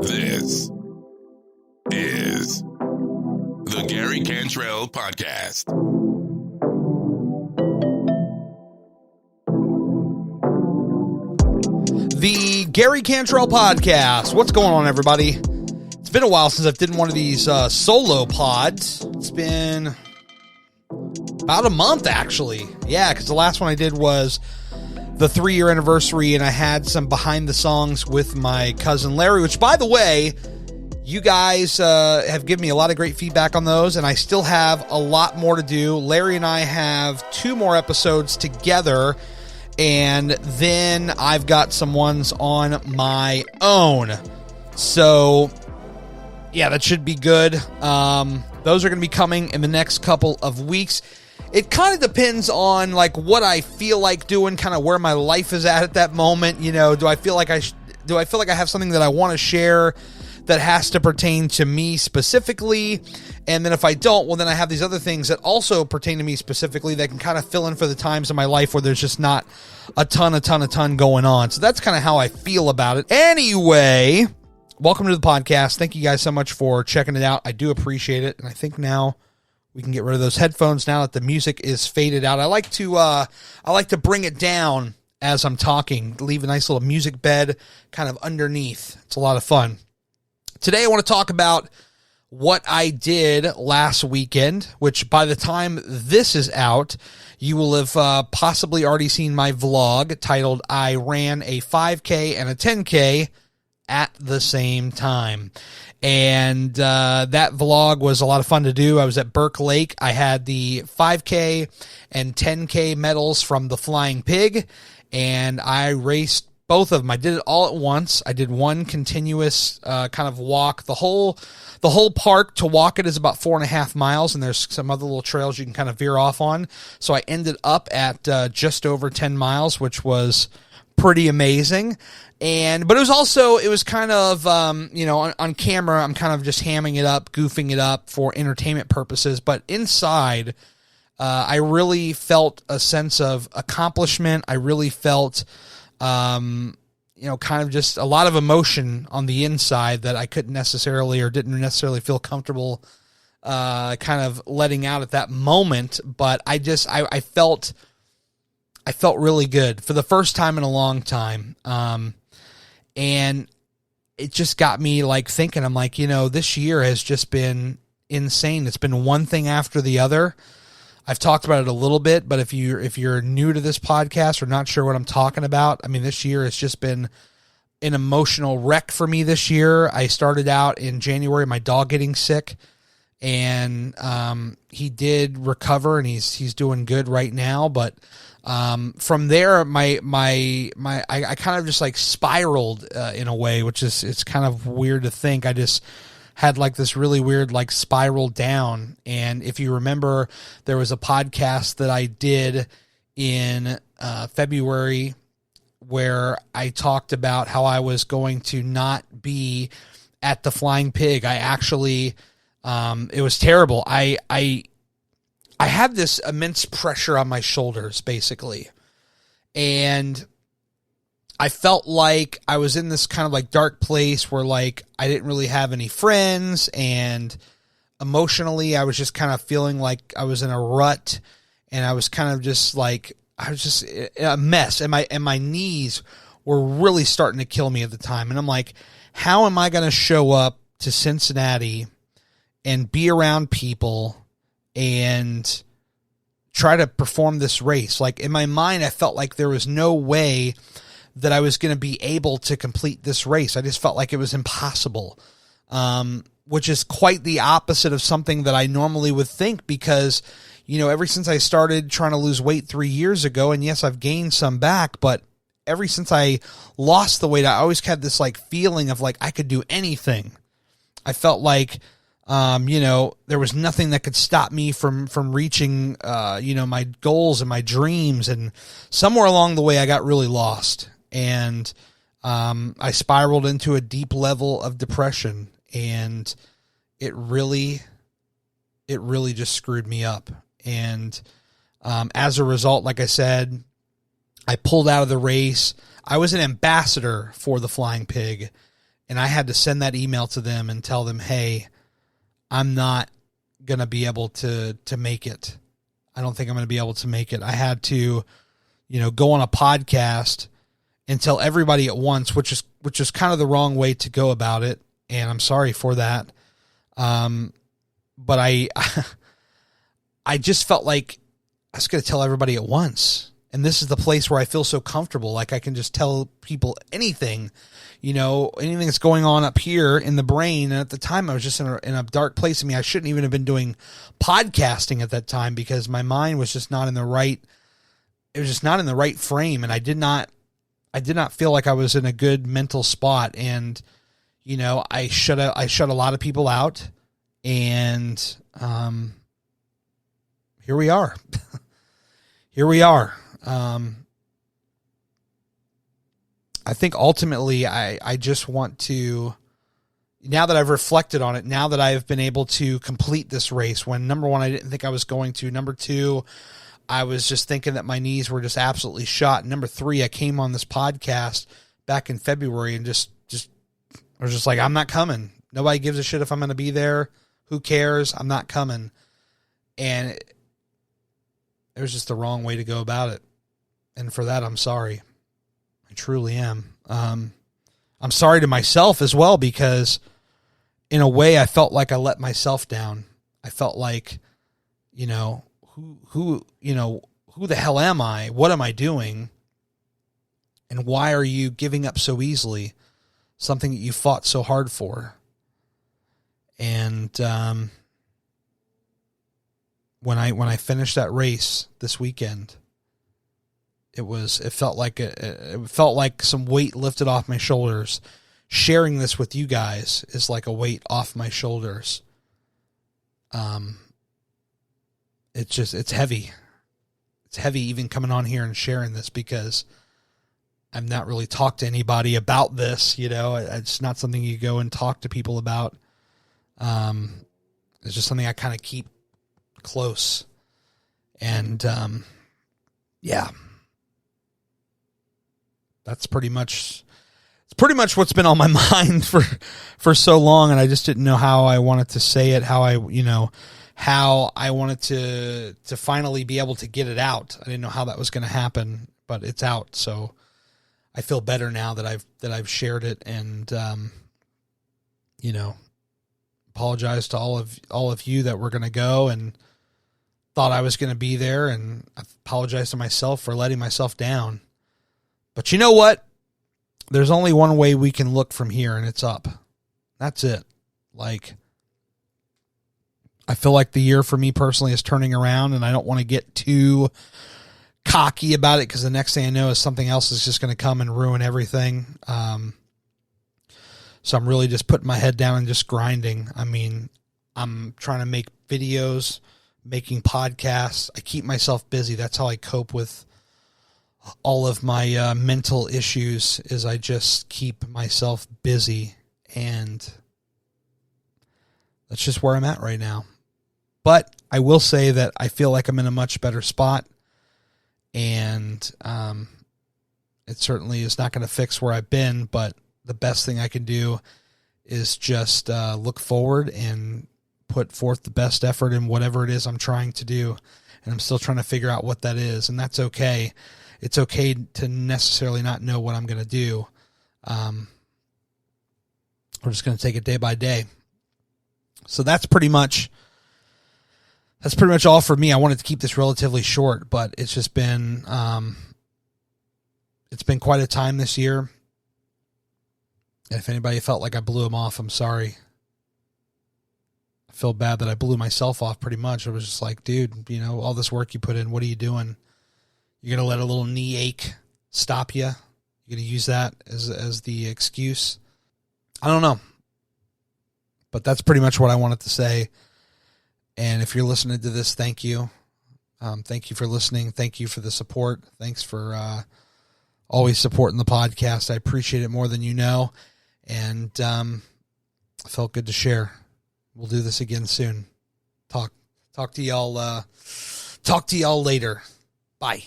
This is the Gary Cantrell Podcast. The Gary Cantrell Podcast. What's going on, everybody? It's been a while since I've done one of these solo pods. It's been about a month, actually. Yeah, because the last one I did was the 3-year anniversary, and I had some behind the songs with my cousin Larry, which, by the way, you guys have given me a lot of great feedback on those, and I still have a lot more to do. Larry and I have 2 more episodes together, and then I've got some ones on my own. So, yeah, that should be good. Those are going to be coming in the next couple of weeks. It kind of depends on like what I feel like doing, kind of where my life is at that moment. You know, do I feel like I have something that I want to share that has to pertain to me specifically? And then if I don't, well, then I have these other things that also pertain to me specifically that can kind of fill in for the times in my life where there's just not a ton going on. So that's kind of how I feel about it. Anyway, welcome to the podcast. Thank you guys so much for checking it out. I do appreciate it. And I think now we can get rid of those headphones now that the music is faded out. I like to bring it down as I'm talking, leave a nice little music bed kind of underneath. It's a lot of fun. Today I want to talk about what I did last weekend, which by the time this is out, you will have possibly already seen my vlog titled I Ran a 5K and a 10K at the same time. And that vlog was a lot of fun to do. I was at Burke Lake. I had the 5K and 10K medals from the Flying Pig, and I raced both of them. I did it all at once. I did one continuous kind of walk. The whole park to walk it is about 4.5 miles, and there's some other little trails you can kind of veer off on. So I ended up at just over 10 miles, which was pretty amazing. But it was kind of, on camera, I'm kind of just hamming it up, goofing it up for entertainment purposes. But inside, I really felt a sense of accomplishment. I really felt, kind of just a lot of emotion on the inside that I couldn't necessarily or didn't necessarily feel comfortable kind of letting out at that moment. But I felt really good for the first time in a long time. And it just got me like thinking, I'm like, this year has just been insane. It's been one thing after the other. I've talked about it a little bit, but if you're new to this podcast or not sure what I'm talking about, I mean, this year has just been an emotional wreck for me this year. I started out in January, my dog getting sick, and he did recover, and he's doing good right now, but from there, I kind of just like spiraled in a way, which is, it's kind of weird to think. I just had like this really weird like spiral down. And if you remember, there was a podcast that I did in February where I talked about how I was going to not be at the Flying Pig. I actually, it was terrible. I had this immense pressure on my shoulders, basically. And I felt like I was in this kind of like dark place where like I didn't really have any friends, and emotionally I was just kind of feeling like I was in a rut, and I was kind of just like, I was just a mess, and my knees were really starting to kill me at the time. And I'm like, how am I going to show up to Cincinnati and be around people and try to perform this race? Like, in my mind, I felt like there was no way that I was going to be able to complete this race. I just felt like it was impossible, which is quite the opposite of something that I normally would think, because, ever since I started trying to lose weight 3 years ago, and yes, I've gained some back, but ever since I lost the weight, I always had this like feeling of like I could do anything. I felt like, there was nothing that could stop me from reaching, my goals and my dreams. And somewhere along the way, I got really lost, and I spiraled into a deep level of depression, and it really just screwed me up. And as a result, like I said, I pulled out of the race. I was an ambassador for the Flying Pig, And I had to send that email to them and tell them, hey, I'm not going to be able to make it. I don't think I'm going to be able to make it. I had to, go on a podcast and tell everybody at once, which is kind of the wrong way to go about it. And I'm sorry for that. But I just felt like I was going to tell everybody at once. And this is the place where I feel so comfortable. Like I can just tell people anything, anything that's going on up here in the brain. And at the time I was just in a dark place. I mean, I shouldn't even have been doing podcasting at that time because my mind was just not in the right, it was just not in the right frame. And I did not feel like I was in a good mental spot. And, I shut a lot of people out, and, here we are. Here we are. I think ultimately I just want to, now that I've reflected on it, now that I've been able to complete this race, when number one, I didn't think I was going to, number two, I was just thinking that my knees were just absolutely shot. Number three, I came on this podcast back in February and just I was just like, I'm not coming. Nobody gives a shit if I'm going to be there. Who cares? I'm not coming. And it was just the wrong way to go about it. And for that, I'm sorry. I truly am. I'm sorry to myself as well, because in a way I felt like I let myself down. I felt like, who the hell am I? What am I doing? And why are you giving up so easily? Something that you fought so hard for. And when I finished that race this weekend, it felt like some weight lifted off my shoulders. Sharing this with you guys is like a weight off my shoulders. It's heavy. It's heavy even coming on here and sharing this, because I've not really talked to anybody about this. It's not something you go and talk to people about. It's just something I kind of keep close. And, yeah, that's pretty much what's been on my mind for so long. And I just didn't know how I wanted to say it, how I wanted to finally be able to get it out. I didn't know how that was going to happen, but it's out. So I feel better now that I've shared it, and, apologize to all of you that were going to go and thought I was going to be there. And I apologize to myself for letting myself down. But you know what? There's only one way we can look from here, and it's up. That's it. Like, I feel like the year for me personally is turning around, and I don't want to get too cocky about it, because the next thing I know is something else is just going to come and ruin everything. So I'm really just putting my head down and just grinding. I mean, I'm trying to make videos, making podcasts. I keep myself busy. That's how I cope with all of my mental issues, is I just keep myself busy, and that's just where I'm at right now. But I will say that I feel like I'm in a much better spot, and it certainly is not going to fix where I've been, but the best thing I can do is just look forward and put forth the best effort in whatever it is I'm trying to do. And I'm still trying to figure out what that is, and that's okay. It's okay to necessarily not know what I'm going to do. We're just going to take it day by day. So that's pretty much all for me. I wanted to keep this relatively short, but it's just been it's been quite a time this year. And if anybody felt like I blew them off, I'm sorry. I feel bad that I blew myself off pretty much. I was just like, dude, all this work you put in, what are you doing? You're going to let a little knee ache stop you? You're going to use that as the excuse? I don't know. But that's pretty much what I wanted to say. And if you're listening to this, thank you. Thank you for listening. Thank you for the support. Thanks for always supporting the podcast. I appreciate it more than you know. And it felt good to share. We'll do this again soon. Talk to y'all later. Bye.